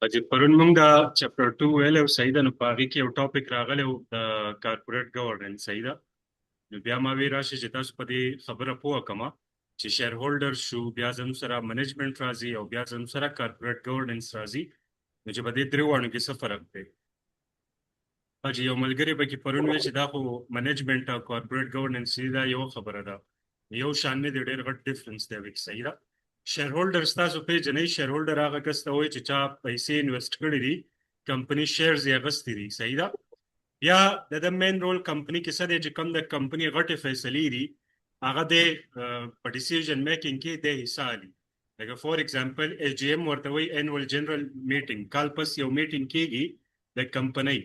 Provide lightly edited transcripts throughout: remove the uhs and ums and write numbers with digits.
چې پرون موږ دا چپټر 2 ویل او صحیح ده. نو په هغې کې یو ټاپک راغلی و د کارپوریټ ګورننس. صحیح ده. نو بیا ما وی راشي چې تاسو په دې خبره پوه کړم چې شیر هولډر شو، بیا زموږ سره منیجمنت راځي او بیا زموږ سره کارپوریټ ګورننس راځي. نو چې په دې درې واړو کې څه فرق دی؟ چې یو ملګری پکې پرون ویل چې دا خو منیجمنت او کارپوریټ ګورننس دا یو خبره ده، یو شان نه دی، ډېر غټ ډیفرنس دی وکي. صحیح ده. شیر هولډر تاسو پیژنئ. شیر هولډر هغه کس ته وایي چې چا پیسې انویسټ کړي دي، کمپنی شیرز یې اخیستي دي. صحیح ده. بیا د مین رول کمپنی کې څه دی چې کوم د کمپنی غټې فیصلې دي هغه د په ډیسیژن میکینګ کې د حصہ دي. لکه فور ایگزامپل ایچ ډي ایم ورته وایي انوال جنرال میټینګ، کال پس یو میټینګ کېږي د کمپنۍ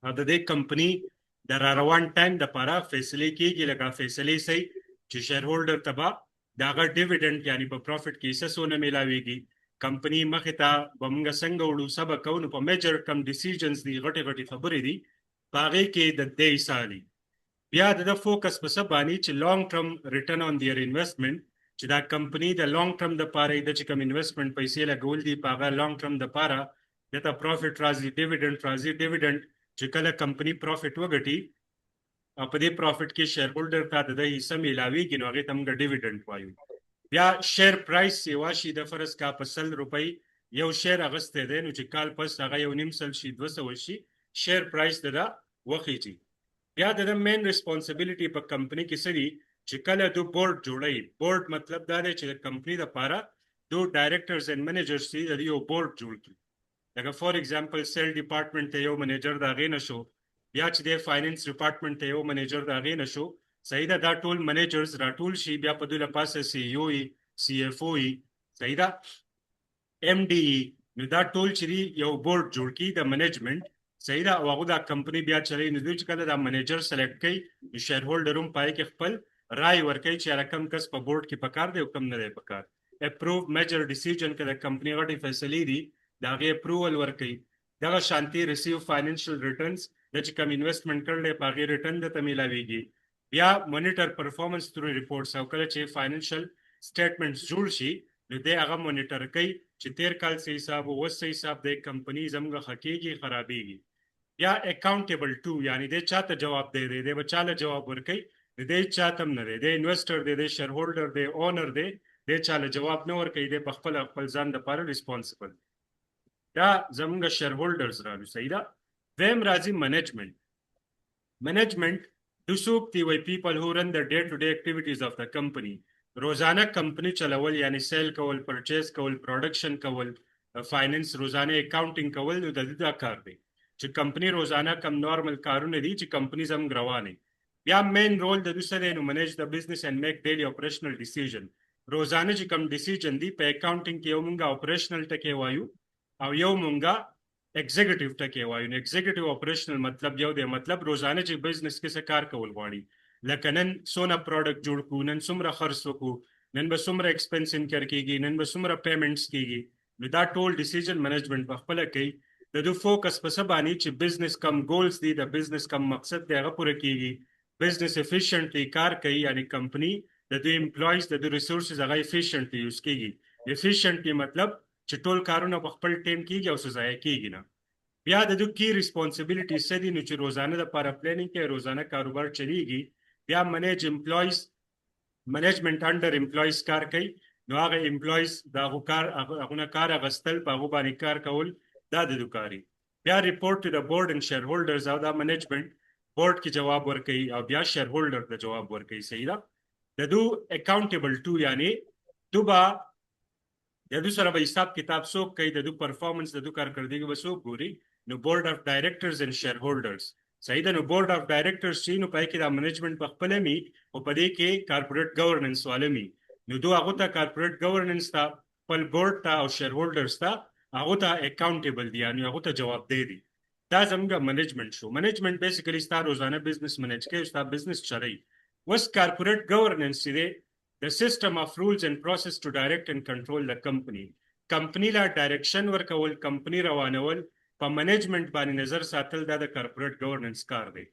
او د دې کمپنی د را روان ټایم دپاره فیصلې کېږي. لکه فیصلې صحیح چې شیر هولډر ته به د هغه ډیویډنډ یعنې په پروفټ کې حصه څونه میلاویږي، کمپنی مخې ته به موږ څنګه وړو، څه به کوو. نو په میجر کم ډیسیژنز دي، غټې غټې خبرې دي، په هغې کې د دې حصه دي. بیا د فوکس په څه باندې چې لانګ ټرم ریټرن آن دیئر انویسټمنټ، چې دا کمپنی د لانګ ټرم دپاره د چې کوم انویسټمنټ پیسې لګول دي په هغه لانګ ټرم دپاره دته پروفټ راځي، ډیویډنډ راځي. ډیویډنډ چې کله کمپنی پروفټ وګټي او په دې پروفټ کې شیر هولډر ته د حصه میلاویږي، نو هغې ته موږ ډیویډنډ وایو. بیا شیر پرایس یې واشي، د فرض کا په 100 روپۍ یو شیر اغستی دی، نو چې کال پس هغه 1.5 سل شي، 200 شي، شیر پرایس د ده وخیږي. بیا د مین ریسپانسبیلیټي په کمپنی کې څه دي چې کله دو بورډ جوړوي. بورډ مطلب دا دی چې د کمپنی دپاره دو ډایرکټرز اینډ منیجرز دي، د دې یو بورډ جوړ کړي. لکه فور ایگزامپل سیل ډپارټمنټ ته یو منیجر د هغې نه شو، بیا چې د فاینانس ډپارټمنټ ته یو منیجر د هغې نه شو. صحیح ده. دا ټول منیجرز راټول شي، بیا په دوی له پاسه سی ای او وي، سی ایف او وي. صحیح ده. ایم ډي ای. نو دا ټول چې دي یو بورډ جوړ کړي د منیجمنټ. صحیح ده. او هغه دا کمپنی بیا چلوي. نو دوی چې کله دا منیجر سلیکټ کوي، نو شیر هولډر هم پای کې خپل رای ورکوي چې هغه کم کس په بورډ کې پکار دی او کم نه دی پکار. اپروو میجر ډیسیژن که د کمپنی غټې فیصلې دي د هغې اپروول ورکوي. دغه شانتي ریسیو فاینانشل ریټرنز، د چې کوم انویسټمنټ کړی په هغې ریټرن درته میلاویږي. بیا مونیټر پرفارمنس تھرو ریپورټس، او کله چې فاینانشل سټیټمنټس جوړ شي نو دی هغه مونیټر کوي چې تیر کال څه حساب او اوس څه حساب دی، کمپنی زموږ ښه کېږي خرابېږي. بیا اکاونټیبل ټو، یعنې دی چاته جواب دی، دی به چاله جواب ورکوي، دی چاته هم نه دی، دی انویسټر دی، دی شیر هولډر دی، اونر دی، دی چاله جواب نه ورکوي، دی په خپل ځان دپاره ریسپانسبل. دا زموږ شیر هولډرز راځي. صحیح ده. دویم راځي منیجمنټ. منیجمنټ دو څوک دي وایي پیپل هو رن د ډے ټو ډے اکټیویټیز آف د کمپنی. روزانه کمپنی چلول، یعنی سیل کول، پرچیز کول، پروډکشن کول، فاینانس، روزانه اکاونټینګ کول. نو د دې دا کار دی چې کمپنی روزانه کم نارمل کارونه دي چې کمپنی زموږ روانه. بیا مین رول د دوی څه دی؟ نو منیج د بزنس اینډ میک ډیلی اپریشنل ډیسیژن. روزانه چې کم ډیسیژن دي په اکاونټینګ کې یو مونږه اپریشنل ټکی وایو او یو مونږه ایگزیکټیو ټکی وایو. نو ایگزیکټیو اپریشنل مطلب یو دی، مطلب روزانه چې بزنس کې څه کار کول غواړي، لکه نن څونه پروډکټ جوړ کړو، نن څومره خرڅ وکړو، نن به څومره ایکسپنس انکر کېږي، نن به څومره پیمنټس کېږي. نو دا ټول ډیسیژن منیجمنټ په خپله کوي. د دوی فوکس په څه باندې چې بزنس کم ګولز دي، د بزنس کم مقصد دی، هغه پوره کېږي. بزنس افیشینټلی کار کوي، یعنی کمپنی د دوی امپلایز د دوی ریسورسز هغه افیشینټلی یوز کېږي. افیشینټلی مطلب چې ټول کارونه په خپل ټیم کېږي او څه ضایع کېږي نه. بیا د دوی کی ریسپانسبیلیټي څه دي؟ نو چې روزانه دپاره پلانینګ کوي، روزانه کاروبار چلیږي. بیا منیج امپلایز، منیجمنټ انډر امپلایز کار کوي. نو هغه امپلایز د هغو کار اخیستل، په هغو باندې کار کول، دا د دوی کار. بیا ریپورټ ټو د بورډ اینډ شیر هولډرز، او دا منیجمنټ بورډ کې جواب ورکوي او بیا شیر هولډر ته جواب ورکوي. صحیح ده. د دوی اکاونټیبل ټو، یعنی دوی به د دوی سره به حساب کتاب څوک کوي، د دوی پرفارمنس، د دوی کارکردګي به څوک ګوري؟ نو بورډ اف ډایرکټرز اینډ شیر هولډرز. صحیح ده. نو بورډ اف ډایرکټرز چې نو پای کې دا منیجمنټ په خپله می او په دې کې کارپوریټ ګورننس والا می. نو دوی هغو ته کارپوریټ ګورننس ته، خپل بورډ ته او شیر هولډرز ته، هغو ته اکاونټیبل دي، یعنې هغو ته جوابدeh دي. دا زموږ منیجمنټ شو. منیجمنټ بیسیکلی ستا روزانه بزنس منیج کوي، ستا بزنس چلوي. اوس کارپوریټ ګورننس چې دی the system of rules and process to direct and control the company. کمپنی لا ډایرکشن ورکول، کمپنی روانول، په منیجمنټ باندې نظر ساتل، دا د کارپوریټ ګورننس کار دی.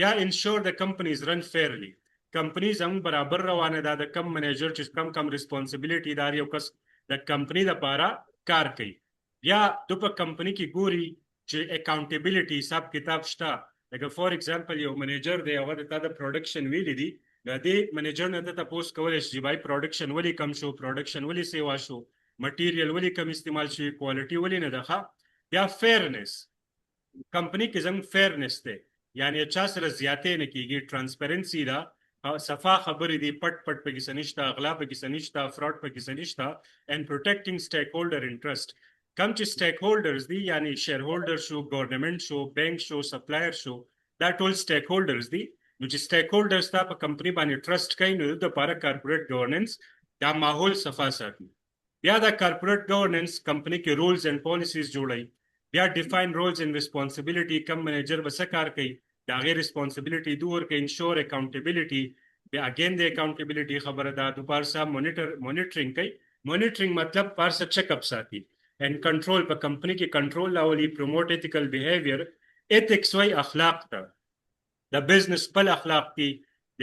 بیا انشور د کمپنیز رن فیرلی. کمپنی زموږ برابر روانه ده. د کم منیجر چې کم ریسپانسبیلیټي دار یو کس د کمپنی دپاره کار کوي. بیا د په کمپنی کې ګوري چې اکاونټیبিলিټي حساب کتاب شته. لکه فور ایگزامپل یو منیجر دی هغه د پروډکشن ویلي دي، د دې منیجر نه ته تاسو کولای شئ بای پروډکشن ولې کم شو، پروډکشن ولې سیوا شو، مټیریل ولې کم استعمال شي، کوالټي ولې نه ده. بیا فیرنس، کمپنی کې زموږ فیرنس دی، یعنی چا سره زیاتې نه کیږي، ترانسپیرنسي ده، صفا خبرې دي، پټ پټ پکې څه نشته، اغلا پکې څه نشته، فراډ پکې څه نشته. and protecting stakeholder interest. کم چې سټیک هولډرز دي یعنی شیر هولډر شو، ګورنمنت شو، بینک شو، سپلایر شو، دا ټول سټیک هولډرز دي. نو چې سټیک هولډرز تا په کمپنی باندې ټرست کوي نو د لپاره کارپوریټ ګورننس دا ماحول صفا ساتي. بیا دا کارپوریټ ګورننس کمپنی کې رولز اینڈ پالیسیز جوړوي. بیا ډیفاین رولز اینڈ ریسپانسبিলিټي، کم منیجر به څه کار کوي دا غیر ریسپانسبিলিټي دور کې انشور اکاونټیبিলিټي. بیا اگین د اکاونټیبিলিټي خبره ده د پارسا مونیټرینګ کوي. مونیټرینګ مطلب پارسا چیک اپ ساتي and control په کمپنی کې کنټرول راولي. پروموټ ایتیکل بیهیویر، ایتکس وای اخلاق ته، د بزنس خپل اخلاق دي،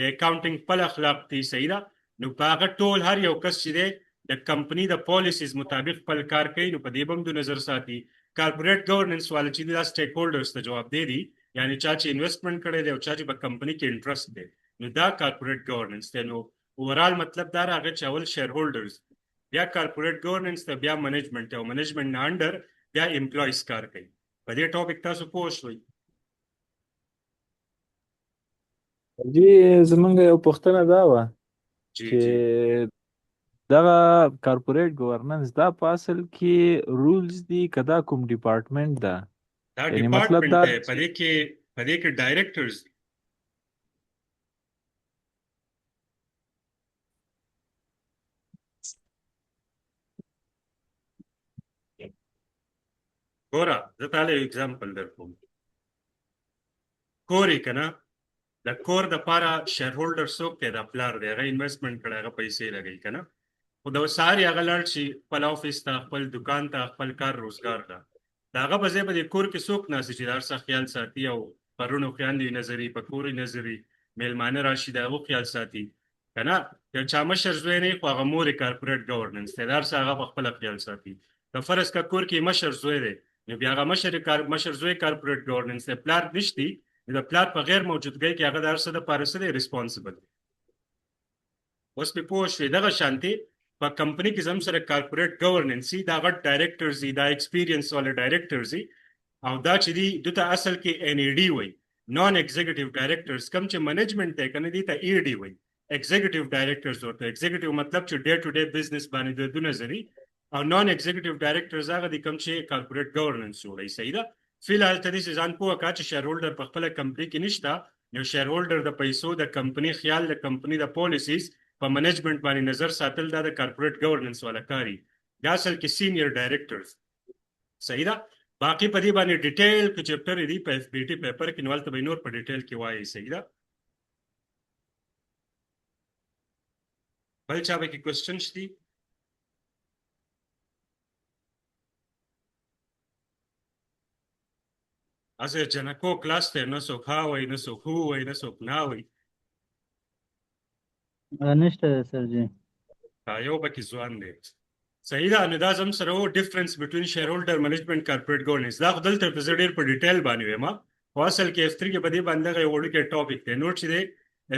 د اکاونټینګ خپل اخلاق دي. صحیح ده. نو په هغه ټول هر یو کس چې دی د کمپنی د پالیسیز مطابق خپل کار کوي نو په دې باندې نظر ساتي. کارپوریټ ګورننس والا چې دا سټیک هولډرز ته جواب دی یعنی چا چې انویسټمنټ کړی دی او چا چې په کمپنی کې انټرست دی نو دا کارپوریټ ګورننس دی. نو اوورال مطلب دا راغی چې اول شیر هولډرز، بیا کارپوریټ ګورننس ته، بیا منیجمنت او منیجمنت نه انډر بیا امپلویز کار کوي. په دې ټاپک تاسو پوه شئ. جی زمونږ یو پوښتنه دا وه جی جی چې دغه کارپوریټ گورننس دا په اصل کې رولز دي که دا کوم ډپارټمنټ ده؟ دا یعنی مطلب ډپارټمنټ دا دی، په دې کې ډایرکټرز ګوره زه تعالی یو اگزامپل درکوم. کور یې که نه، د کور دپاره شیر هولډر څوک دی؟ د پلار دی، هغه انویسټمنټ کړی، هغه پیسې لګوي که نه. خو د سهار یې هغه لاړ شي خپل آفس ته، خپل دکان ته، خپل کار روزګار ته، د هغه په ځای به د کور کې څوک ناست چې د هر څه خیال ساتي او پرونو خویندې نظري، په کور یې نظري، میلمانه راشي د هغو خیال ساتي که نه. یو چا مشر زوی نه خو هغه مور یې کارپوریټ ګورننس دی، د هر څه هغه په خپله خیال ساتي. که فرض که کور کې مشر زوی دی نو بیا هغه مشر زوی کارپوریټ ګورننس دی، پلار نشتی نو د پلار په غیر موجودګۍ کې هغه د هر څه دپاره څه دی ریسپانسبل دی. اوس پې پوه شوې. دغه شانتې په کمپنی کې زموږ سره کارپوریټ ګورننس دي، دا غټ ډایرکټرز دي، دا ایکسپیرینس والا ډایرکټرز دي او دا چې دي دوی ته اصل کې ان ای ډي وایي، نان ایگزیکټیو ډایرکټرز. کوم چې منیجمنت دی که نه دي ته ای ډي وایي، ایگزیکټیو ډایرکټرز ورته. ایگزیکټیو مطلب چې ډے ټو ډے بزنس باندې دونه ځري، او نان ایگزیکټیو ډایرکټرز هغه دي کوم چې کارپوریټ ګورننس جوړوي. صحیح ده. فی الحال ته دې ځان پوه کړه چې شیر هولډر په خپله کمپنی کې نشته، یو شیر هولډر د پیسو، د کمپنی خیال، د کمپنی د پالیسیز په منیجمنت باندې نظر ساتل دا د کارپوریټ ګورننس والا کاري. دا اصل کې سینیئر ډایرکټرز. صحیح ده. باقي په دې باندې ډیټیل کې چپټر دی په اف بی ټي پیپر کې، نو هلته به نور په ډیټیل کې وایي. صحیح ده. بل چا به کې کوېسچن شته؟ اسه جنکو کلاس ته نه څوک ها وایي، نه څوک هو وایي، نه څوک نا وایي. نشته سر جی. یو پکې ځوان دی. صحیح ده. نو دا زموږ سره و ډفرنس بټوین شیر هولډر منیجمنت کارپوریټ ګورننس. دا خو دلته په زه ډېر په ډیټیل باندې وایم، خو اصل کې F3 کې په دې باندې دغه یو وړوکی ټاپک دی. نوټ چې دی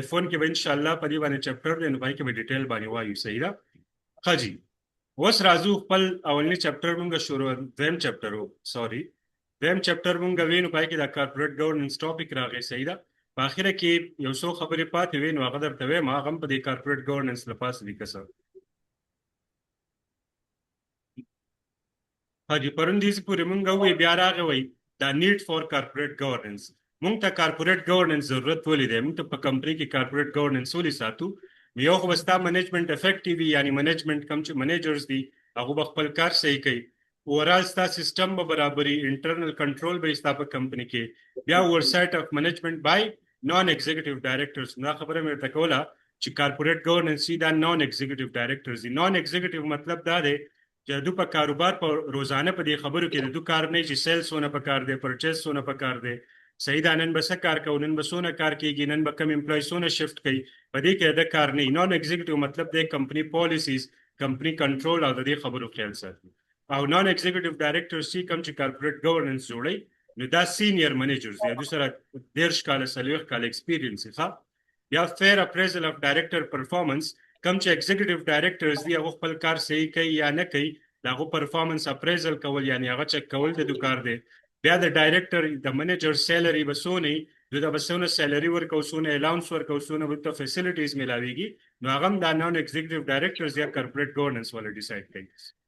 F1 کې به انشاءالله په دې باندې چپټر دی، نو په هغې کې به ډیټیل باندې وایو. صحیح ده. ښه جي، اوس راځو خپل اولني چپټر مونږ شروع، دویم چپټر و سوري دویم چپټر مونږ وینو، په هغې کې د کارپوریټ ګورننس ټاپک راغی. صحیح ده. په اخره کې یو څو خبرې پاتې وې نو هغه درته وایم، هغه هم په دې کارپوریټ ګورننس له پاسه دي که څه. حاجی پرون دې پورې مونږ ووایي، بیا راغی وایي دا نیډ فار کارپوریټ ګورننس. مونږ ته کارپوریټ ګورننس ضرورت ولې دی؟ مونږ ته په کمپنۍ کې کارپوریټ ګورننس ولې ساتو؟ یو خو به ستا منیجمنټ افیکټیو وي، یعنی منیجمنټ کوم چې منیجرز دي هغه به خپل کار صحیح کوي، اوورال ستا سیسټم به برابري، انټرنل کنټرول به ستا په کمپنۍ کې، بیا اورسایټ اف منیجمنٹ بای نان ایگزیکټیو ډایرکټرز. دا خبره مې ورته کوله چې کارپوریټ ګورننس دا نان ایگزیکټیو ډایرکټرز دي. نان ایگزیکټیو مطلب دا دی چې دو په کاروبار په روزانه په دې خبرو کې د دو کار نه چې سیلز ونه پکار دی، پرچیز ونه پکار دی. صحیح ده. نن به څه کار کوو، نن به څونه کار کېږي، نن به کم امپلای څونه شفټ کوي، په دې کې د کار نه. نان ایگزیکټیو مطلب دی کمپنی پالیسیز، کمپنی کنټرول او د دې خبرو خیال ساتي. او نان ایگزیکټیو ډایریکټرز چې کوم چې کارپوریټ ګورننس جوړي نو دا سینیئر منیجرز دي دوی سره 10 کال سلوخ کال ایکسپیرینس ښه یا فیر اپریزل اف ډایریکټر پرفارمنس کوم چې ایگزیکټیو ډایریکټرز دي هغه خپل کار صحیح کوي یا نه کوي داغه پرفارمنس اپریزل کول یعنی هغه چک کول د کار دی بیا د ډایریکټر د منیجر سیلری بسونی د بسونه سیلری ورکو سونه الاونس ورکو سونه ورته فیسیلیټیز ملاويږي نو هغه د نان ایگزیکټیو ډایریکټرز یا کارپوریټ ګورننس ول ډیسایډ کوي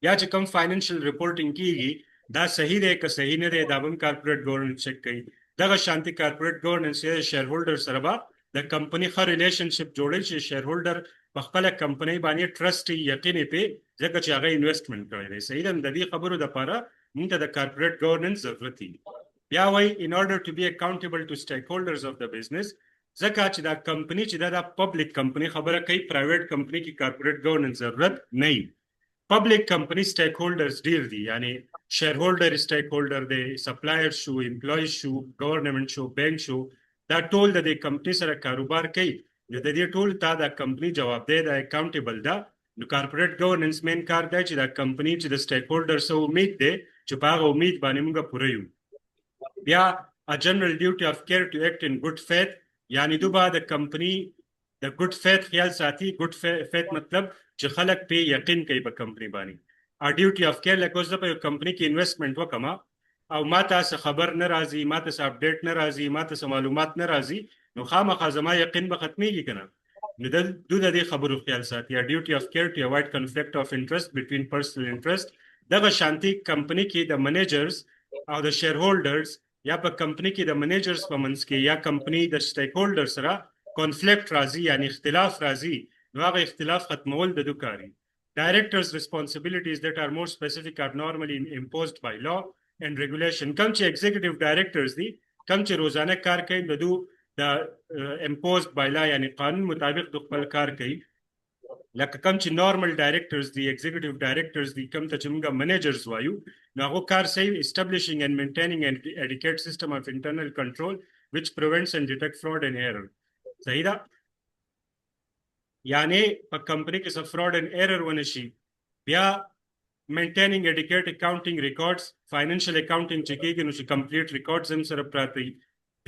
یا چې کوم فاینانشل ریپورټینګ کیږي دا صحیح دی که صحیح نه دی دا هم کارپوریټ ګورننس چک کوي دغه شانتي کارپوریټ ګورننس یې شیر هولډر سره به د کمپنی ښه ریلیشنشپ جوړي چې شیر هولډر په خپل کمپنی باندې ټرست یقین په ځکه چې هغه انویسټمنټ کړی دی صحیح ده د دې خبرو د لپاره موږ ته د کارپوریټ ګورننس ضرورت دی بیا وای in order to be accountable to stakeholders of the business ځکه چې دا کمپنی چې دا پبلک کمپنی خبره کوي پرایویټ کمپنی کې کارپوریټ ګورننس ضرورت نه وي پبلک کمپنی سټیک هولډرز ډیر دي یعنی شیر هولډر سټیک هولډر دی سپلایر شو امپلوي شو گورنمنت شو بانک شو دا ټول د دې کمپنی سره کاروبار کوي د دې ټول ته د کمپنی جوابدeh ده اکاونټیبل ده نو کارپوریټ ګورننس مین کار دی چې دا کمپنی چې د سټیک هولډر سره امید ده چې په هغه امید باندې موږ پوره یو بیا a general duty of care to act in good faith یعنی دوباره د کمپنی د ګډ فیث خیال ساتي ګډ فیث مطلب چې خلک په یقین کوي په کمپنی باندې ا ډیوټي اف کیر لکه اوس په کمپنی کې انویسټمنټ وکما او ماته څه خبر نه راځي ماته څه اپډیټ نه راځي ماته څه معلومات نه راځي نو خامخا زما یقین به ختميږي کنه نو د دې خبرو خیال ساتي ا ډیوټي اف کیر ټو اوایډ کنفلیکټ اف انټرست بټوین پرسنل انټرست دغه شانتي کمپنی کې د منیجرز او د شیر هولډرز یا په کمپنی کې د منیجرز په منځ کې یا کمپنی د سټیک هولډر سره conflict راځي یعنی اختلاف راځي نو هغه اختلاف ختمول د دوکاري directors responsibilities that are more specific are normally imposed by law and regulation کوم چې executive directors دي کوم چې روزانه کار کوي د imposed by law یعنی قانون مطابق د خپل کار کوي لکه کوم چې normal directors دي executive directors دي کوم ته چې موږ managers وایو نو هغه کار صحیح establishing and maintaining an adequate system of internal control which prevents and detects fraud and error صحیح ده یعنی په کمپنی کې څه fraud and error ونشي بیا maintaining adequate accounting records financial accounting چې کېږي نو چې complete records هم سره پراته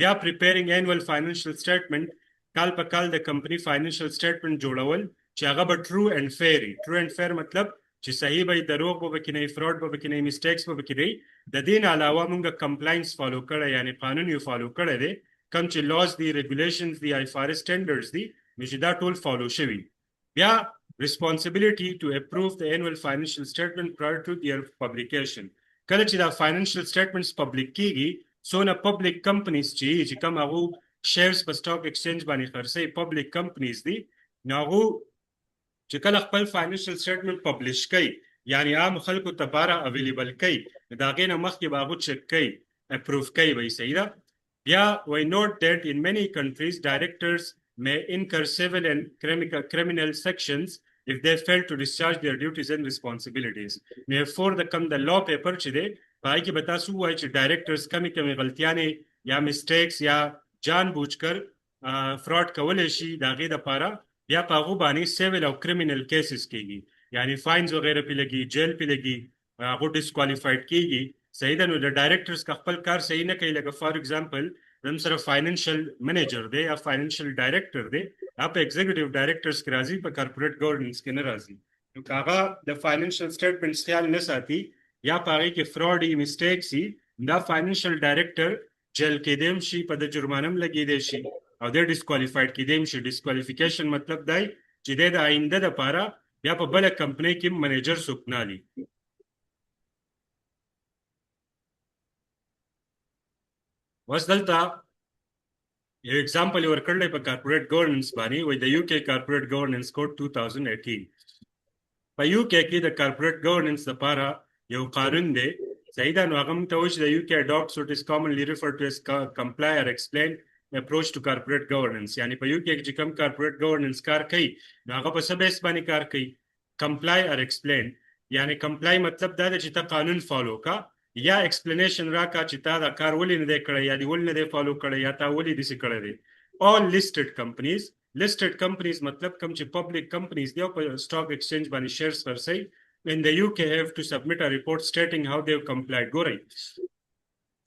بیا preparing annual financial statement کال په کال د کمپنی financial statement جوړول چې هغه به true and fair مطلب چې صحیح به دروغ به کې نه fraud به کې نه mistakes به کې نه د دین علاوه موږ compliance follow کړی یعنی قانون یو follow کړی دی کوم چې laws دي regulations دي IFRS standards دي چې دا ټول follow شوي بیا responsibility to approve the annual financial statement prior to their publication کله چې دا financial statements public کیږي سونه public companies چې کوم هغه shares په stock exchange باندې خرڅي public companies دي نو چې کله خپل financial statement publish کوي یعنی عام خلکو ته بارا available کوي دا غینه مخکې باغو چک کوي approve کوي وایي صحیح ده Yeah, we note that in many countries, directors may incur civil and criminal sections if they fail to discharge their duties and responsibilities. Therefore, the law paper chide, bhai ki batasu hai che directors kami ghaltiyane ya mistakes ya janbujhkar fraud kawale shi dage da para ya pagu bani civil or criminal cases kegi. Yani fines वगैरह पे लगी, jail पे लगी, वो disqualified kegi. صحیح ده نو د ډایریکټرز خپل کار صحیح نه کوي لکه فار ایگزامپل زم سره فاینانشل منیجر دی یا فاینانشل ډایریکټر دی اپ ایگزیکټیو ډایریکټرز کې راځي په کارپوریټ ګورننس کې نه راځي نو هغه د فاینانشل سټیټمنټس خیال نه ساتي یا پاره کې فراډ ای میسټیکس ای دا فاینانشل ډایریکټر جیل کې دیم شي په د جرمانم لګی دی شي او د ډیسکوالیفاید کې دیم شي ډیسکوالیفیکیشن مطلب دی چې د آینده لپاره یا په بل کمپنی کې منیجر سوکنالي وس دلته یو اگزامپل ورکړل په کارپوریټ ګورننس باندې وای د یو کې کارپوریټ ګورننس کوډ 2018 په یو کې د کارپوریټ ګورننس لپاره یو قانون دی صحیح ده نو هغه ته وایي د یو کې اډاپټس وټ از کامنلی ریفرډ ټو اس کمپلای اور ایکسپلین اپروچ ټو کارپوریټ ګورننس یعنی په یو کې چې کوم کارپوریټ ګورننس کار کوي نو هغه په څه بیس باندې کار کوي کمپلای اور ایکسپلین یعنی کمپلای مطلب دا دی چې ته قانون فالو کا یا ایکسپلینیشن راکا چې تا دا کار ولې نه دی کړی یا دی ولې نه دی فالو کړی یا تا ولې داسې کړی دی all listed companies مطلب کوم چې پبلک کمپنیز دی او په سټاک ایکسچینج باندې شیرز خرڅي in the UK have to submit a report stating how they've complied. ګورئ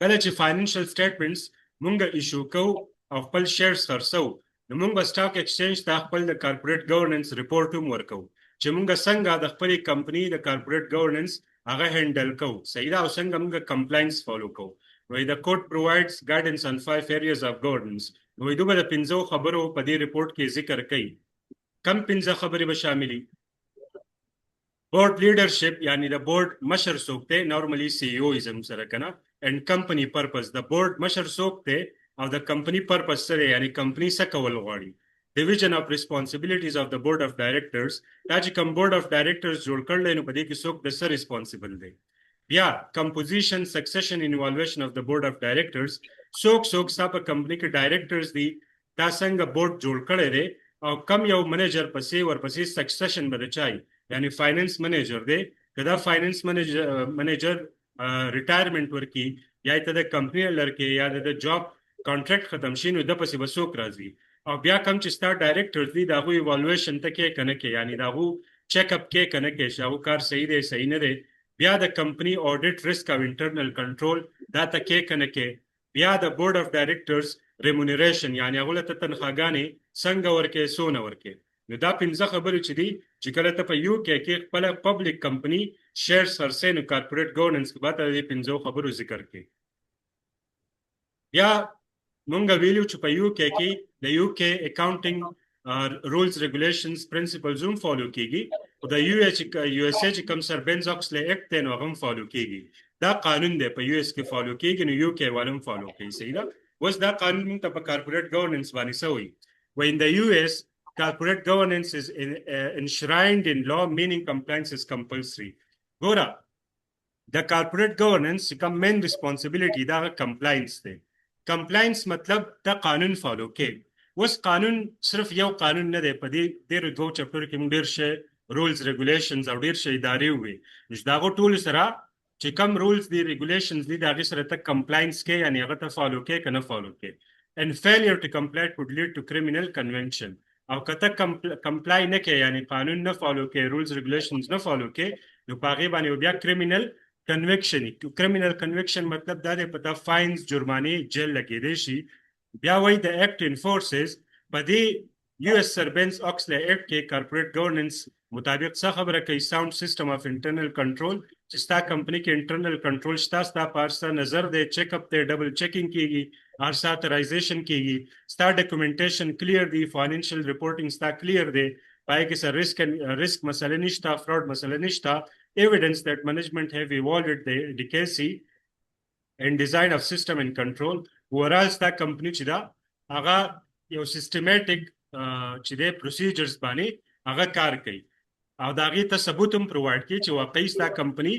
کله چې فاینانشل سټیټمنټس مونږ ایشو کوو او خپل شیرز خرڅو نو مونږ به سټاک ایکسچینج ته خپل د کارپوریټ ګورننس ریپورټ هم ورکوو چې مونږ څنګه د خپلې کمپنۍ د کارپوریټ ګورننس هغه هینډل کوو صحیح ده او څنګه مونږ کمپلاینس فالو کوو وایي د کوډ پرووایډز ګایډنس on 5 areas of governance وایي دوی به د 5 خبرو په دې ریپورټ کې ذکر کوي کم 5 خبرې به شاملي board leadership یعنی د بورډ مشر څوک دی نورمالي سی ای او ازم سره کنه and company purpose د بورډ مشر څوک دی او د کمپنی پرپس سره یعنی کمپنی څه کول غواړي division of responsibilities of the board of directors دا چې کوم board of directors جوړ کړل نو په دې کې څوک د سر ریسپانسیبل دی بیا composition succession and evaluation of the board of directors څوک ستا په کمپنی کې ډایریکټرز دي دا څنګه بورډ جوړ کړی دی او کم یو منیجر پسې ورپسې سکسیشن به چای یعنی فاینانس منیجر دی کدا فاینانس منیجر ریټایرمنٹ ورکی یا ته د کمپنی لرکه یا د جاب کانټریکټ ختم شي نو د پسې وسوک راځي او بیا کم چې ستا ډایریکټر دی دا غو ایوالویشن ته کې کنه کې یعنی دا غو چیک اپ کې کنه کې شاو کار صحیح دی صحیح نه دی بیا د کمپنی اډیټ ریسک او انټرنل کنټرول دا ته کې کنه کې بیا د بورډ اف ډایریکټرز ریمونریشن یعنی هغه ته تنخواګانې څنګه ورکې سونه ورکې نو دا 15 خبرې چې دي چې کله ته په یو کې خپل پبلک کمپنی شیرز ورسې نو کارپوریټ ګورننس کې به د 15 خبرو ذکر کې یا مونږ ویلو چې په یو کې د یو کې اکاونټینګ رولز ریګولیشنز پرنسپلز هم فالو کیږي او د یو ایس چې کوم سربنز اکسلی اکټ دی نو هم فالو کیږي دا قانون دی په یو ایس کې فالو کیږي نو یو کې والم فالو کوي صحیح ده اوس دا قانون موږ ته په کارپوریټ ګورننس باندې سوی when the US corporate governance is enshrined in law meaning compliance is compulsory ګوره د کارپوریټ ګورننس کوم مین ریسپانسیبিলিټي دا کمپلاینس دی کمپلاینس مطلب دا قانون فالو کوي اوس قانون صرف یو قانون نه دی په دې ډېر دوه چپټر کې موږ ډېر شی رولز ریګولیشنز او ډېر شی ادارې وي چې دا ټول سره چې کوم رولز دی ریګولیشنز دی دا غي سره ته کمپلاینس کې یعنی هغه ته فالو کې کنه فالو کې and failure to comply could lead to criminal convention او کته کمپلای نه کې یعنی قانون نه فالو کې رولز ریګولیشنز نه فالو کې نو پاغي باندې بیا criminal criminal conviction مطلب دا دی پتا فاینز جرمانه جیل لګیدي شي بیا وای د ایکټ انفورسز په دې یو اس سربنس اکسلی ایکټ کې کارپوریټ ګورننس مطابق څه خبره کوي ساوند سیستم اف انټرنل کنټرول چې ستا کمپنی کې انټرنل کنټرول شته ستا پارسا نظر دی چیک اپ ته ډبل چیکینګ کیږي اور ساترایزیشن کیږي ستا ډاکومنټیشن کلیر دی فاینانشل ریپورټینګ ستا کلیر دی پای کې سر ریسک مسله نشته فراډ مسله نشته evidence that management have evaluated the adequacy and design of system and control overall sتا کمپنی چې دا هغه یو سیستماتیک چې د پروسیجرز باندې هغه کار کوي او دا غي ته ثبوت هم پرووایډ کوي چې واقعي ستا کمپنی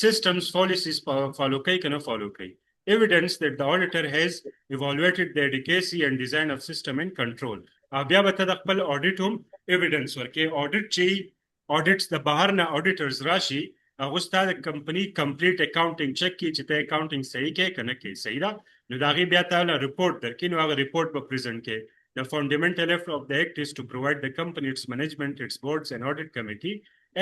systems policies follow کوي کنه فالو کوي evidence that the auditor has evaluated the adequacy and design of system and control او بیا به ته د خپل اډیټ هم evidence ورکې اډیټ چې audits د بهر نه auditors راشي هغه ستاسو کمپنی کمپلیټ اکاونټینګ چیک کی چې ته اکاونټینګ صحیح کې کنه کې صحیح ده نو دا غي بیا ته رپورټ درکې نو هغه رپورټ به پریزنټ کې the fundamental effort of the act is to provide the company its management its boards and audit committee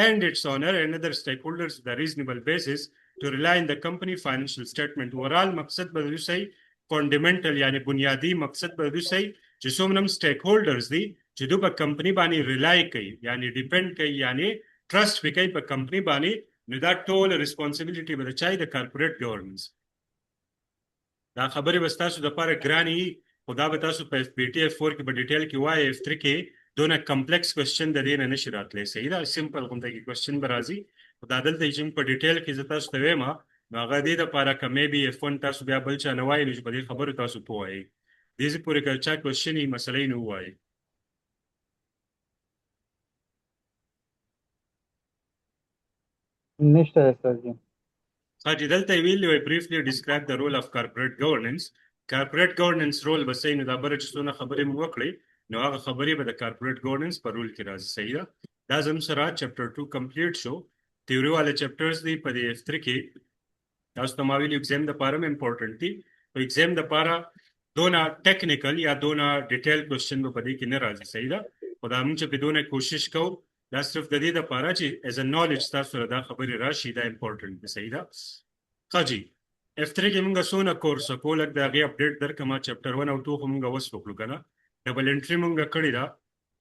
and its owner and other stakeholders the reasonable basis to rely on the company financial statement overall مقصد به دوی fundamental یعنی بنیادی مقصد به دوی چې څومره stakeholders دي چې دوی په کمپنی باندې ریلای کوي یعنی ډیپند کوي یعنی ټرست وکړي په کمپنی باندې نو دا ټول ریسپانسیبিলিټي به چای د کارپوریټ ګورننس دا خبره وستاسو د لپاره ګرانی خدا به تاسو په پی ټی اف 4 کې په ډیټیل کې وای اف 3 کې دونه کمپلیکس کوېسچن د دې نه نشي راتلی صحیح دا سمپل کومه کې کوېسچن برازي خدا دلته چې په ډیټیل کې زتا تاسو ته وایم هغه دې د لپاره کمې به اف 1 تاسو بیا بل چا نه وای نو په دې خبره تاسو پوهی دې پورې کلچا کوېسچن یې مسلې نه وای نشته سر جی دلته ویلو briefly describe the role of corporate governance corporate governance role بسې نو دا بر چې څونه خبرې مو وکړي نو هغه خبرې به د corporate governance په رول کې راځي صحیح ده دا زم سره چپټر 2 کمپلیټ شو تیوري والے چپټرز دی په F3 کې تاسو ته ما ویلو ایگزام د لپاره امپورټنت دي په ایگزام د لپاره دونه ټیکنیکل یا دونه ډیټیل کوېسچن په دې کې نه راځي صحیح ده خو دا موږ چې په دونه کوشش کوو دا صرف د دې لپاره چې as a knowledge تاسو سره دا خبرې راشي دا امپورټنت دی صحیح ده ښه جي F3 کې موږ څونه کورس کو لګ دا غي اپډیټ درکما چپټر 1 او 2 خو موږ وس وکړو کنه ډبل انټری موږ کړی دا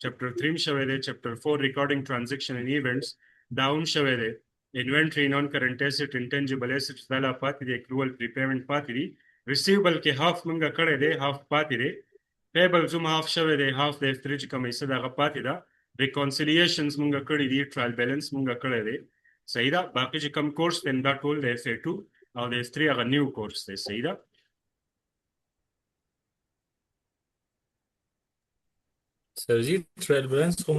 چپټر 3 شوی دی چپټر 4 ریکارډینګ ټرانزیکشن ان ایونټس داون شوی دی انوینټری نون کرنٹ ایسټ انټنجبل ایسټ دا لا پاتې دی اکروول پری پیمنٹ پاتې دی ریسیوبل کې هاف موږ کړی دی هاف پاتې دی پیبل زوم هاف شوی دی هاف د F3 چې کومه حصہ دا پاتې ده ریکونسیلیشنز موږ کړی دی ټرایل بیلنس موږ کړی دی صحیح ده باقي چې کم کورس تم دا ټول د FA2 او د F3 هغه نیو کورس دی صحیح ده سر جی ټرایل بیلانس خو